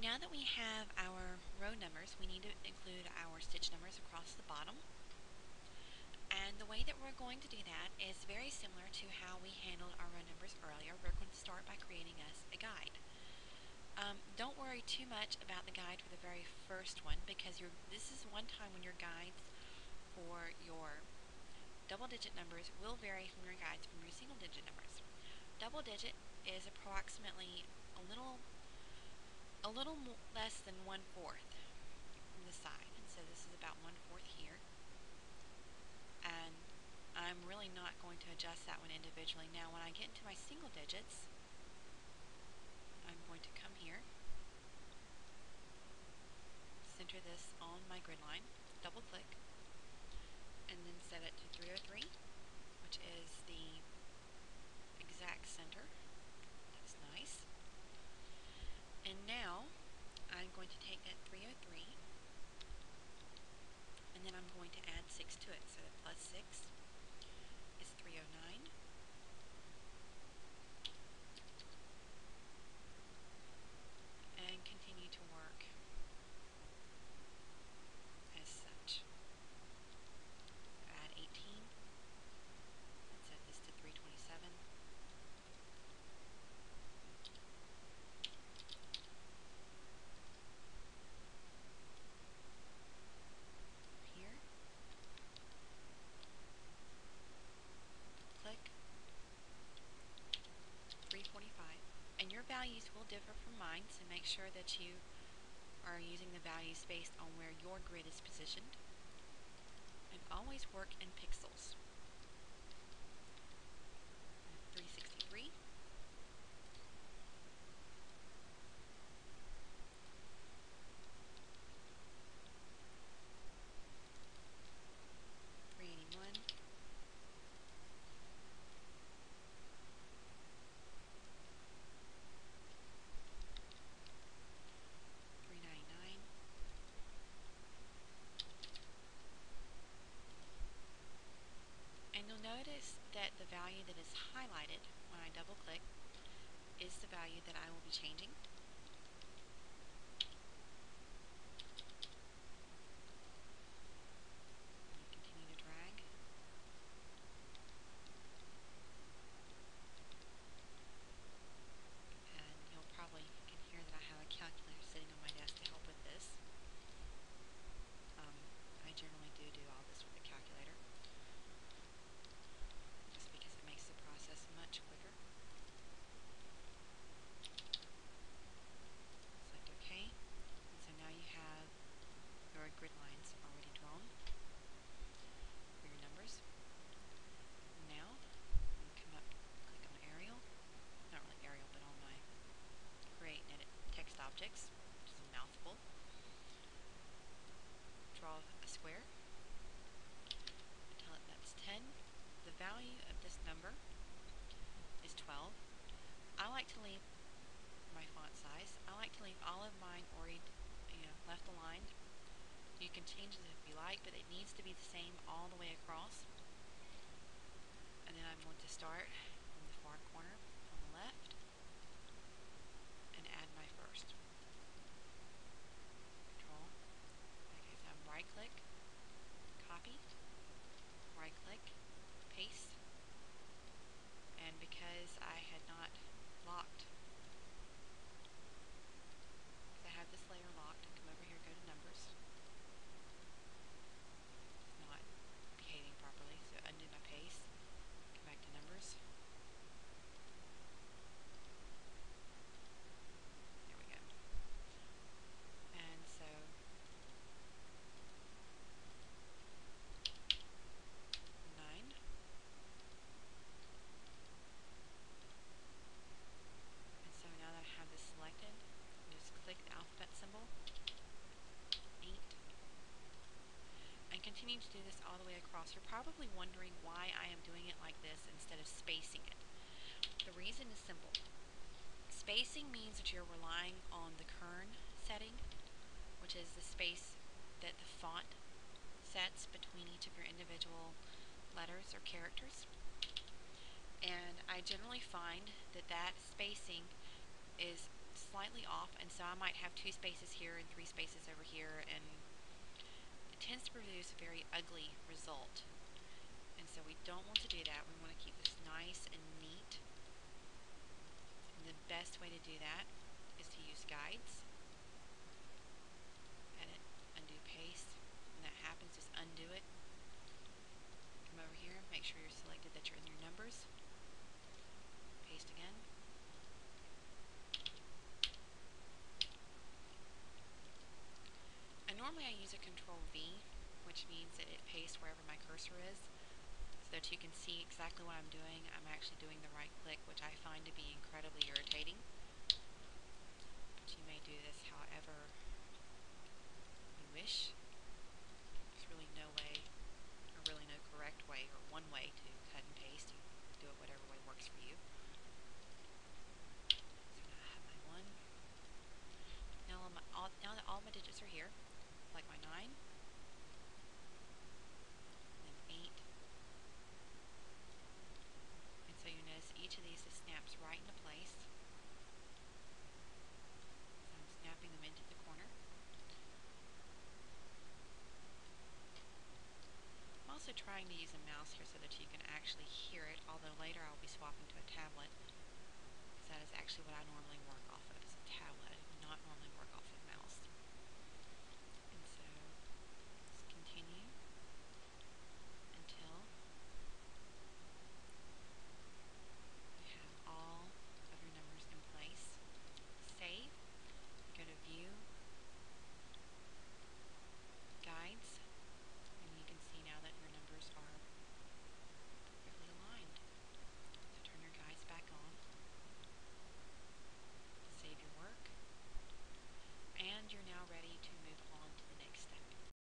Now that we have our row numbers, we need to include our stitch numbers across the bottom. And the way that we're going to do that is very similar to how we handled our row numbers earlier. We're going to start by creating us a guide. Don't worry too much about the guide for the very first one, because this is one time when your guides for your double digit numbers will vary from your guides from your single digit numbers. Double digit is approximately a little less than 1/4 from the side, and so this is about 1/4 here. And I'm really not going to adjust that one individually. Now when I get into my single digits, I'm going to come here, center this on my grid line, double click, and then set it to 303, which is the exact center. That's nice. And now I'm going to take that 303 and then I'm going to add 6 to it, so that plus 6 is 309. And continue to work as such. Add 18 and set this to 327. Here, click, 345. And your values will differ from mine, so make sure that you are using the values based on where your grid is positioned. And always work in pixels. 363. And you'll notice that the value that is highlighted when I double click is the value that I will be changing. Continue to drag. And you can hear that I have a calculator sitting on my desk to help with this. I generally do all this with a calculator, just because it makes the process much quicker. Select OK. And so now you have your grid lines already drawn for your numbers. Now, I'm going to come up, click on Arial, not really Arial, but on my Create and Edit Text Objects, which is a mouthful. Draw a square, tell it that's 10. The value of this number is 12. I like to leave my font size. I like to leave all of mine already left aligned. You can change it if you like, but it needs to be the same all the way across. And then I'm going to start from the far corner on the left and add my first. Control. Okay, so I'm right click, copy, right click, paste. And because I had not locked, because I have this layer locked, and come over here, go to numbers. It's not behaving properly, so undo my paste, come back to numbers. There we go. And so 9. And so now that I have this selected, just click the alphabet symbol, 8, and continue to do this all the way across. You're probably wondering why I am doing it like this instead of spacing it. The reason is simple. Spacing means that you're relying on the kern setting, which is the space that the font sets between each of your individual letters or characters. And I generally find that spacing is slightly off, and so I might have 2 spaces here and 3 spaces over here, and it tends to produce a very ugly result. And so we don't want to do that. We want to keep this nice and neat. And the best way to do that is to use guides. Edit, undo, paste. When that happens, just undo it. Come over here, make sure you're selected that you're in your numbers. Paste again. And normally I use a Control V, which means that it pastes wherever my cursor is, so that you can see exactly what I'm doing. I'm actually doing the right click, which I find to be incredibly irritating. But you may do this however you wish. There's really no way, or really no correct way, or one way to cut and paste. You do it whatever way works for you. So now I have my 1. Now that all my digits are here, like my 9, and then 8. And so you notice each of these just snaps right into place. So I'm snapping them into the corner. I'm also trying to use a mouse here so that you can actually hear it, although later I'll be swapping to a tablet, because that is actually what I normally work off